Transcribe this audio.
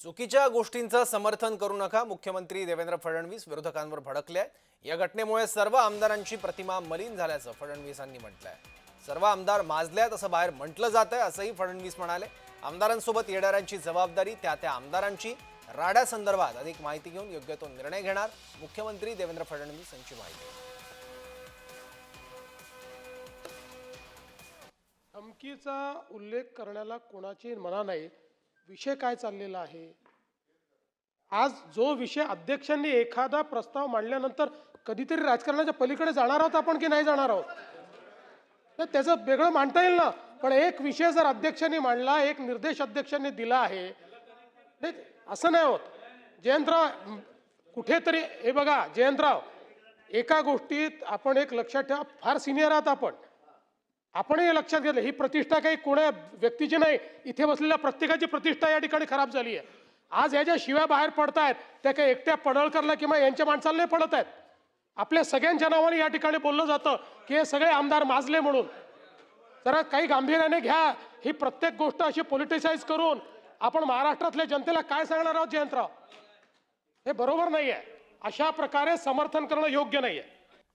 चुकीच्या गोष्टींचं समर्थन करू नका. मुख्यमंत्री देवेंद्र फडणवीस विरोधकांवर भडकले आहेत. या घटनेमुळे सर्व आमदारांची प्रतिमा मलिन झाल्याचं फडणवीसांनी म्हटलंय. सर्व आमदार माजल्यात असं बाहेर म्हटलं जातंय असंही फडणवीस म्हणाले. आमदारांसोबत येणाऱ्यांची जबाबदारी त्या आमदारांची. राड्यासंदर्भात अधिक माहिती घेऊन योग्य तो निर्णय घेणार मुख्यमंत्री देवेंद्र फडणवीस यांची माहिती. धमकीचा उल्लेख करण्याला कोणाची मना नाही. विषय काय चाललेला आहे, आज जो विषय अध्यक्षांनी एखादा प्रस्ताव मांडल्यानंतर कधीतरी राजकारणाच्या पलीकडे जाणार आहोत आपण की नाही जाणार आहोत, तर त्याचं वेगळं मांडता येईल ना. पण एक विषय जर अध्यक्षांनी मांडला, एक निर्देश अध्यक्षांनी दिला आहे, असं नाही होत. जयंतराव कुठेतरी हे बघा, जयंतराव एका गोष्टीत आपण एक लक्षात ठेवा, फार सिनियर आहात आपण हे लक्षात घेतलं, ही प्रतिष्ठा काही कोणा व्यक्तीची नाही, इथे बसलेल्या प्रत्येकाची प्रतिष्ठा या ठिकाणी खराब झाली आहे. आज ह्या ज्या शिव्या बाहेर पडतायत त्या काही एकट्या पडळकरला किंवा यांच्या माणसाला नाही पडत आहेत. आपल्या सगळ्यांच्या नावाने या ठिकाणी बोललं जातं की हे सगळे आमदार माजले म्हणून. जरा काही गांभीर्याने घ्या. ही प्रत्येक गोष्ट अशी पॉलिटिसाइज करून आपण महाराष्ट्रातल्या जनतेला काय सांगणार आहोत जयंतराव? हे बरोबर नाही आहे. अशा प्रकारे समर्थन करणं योग्य नाही आहे.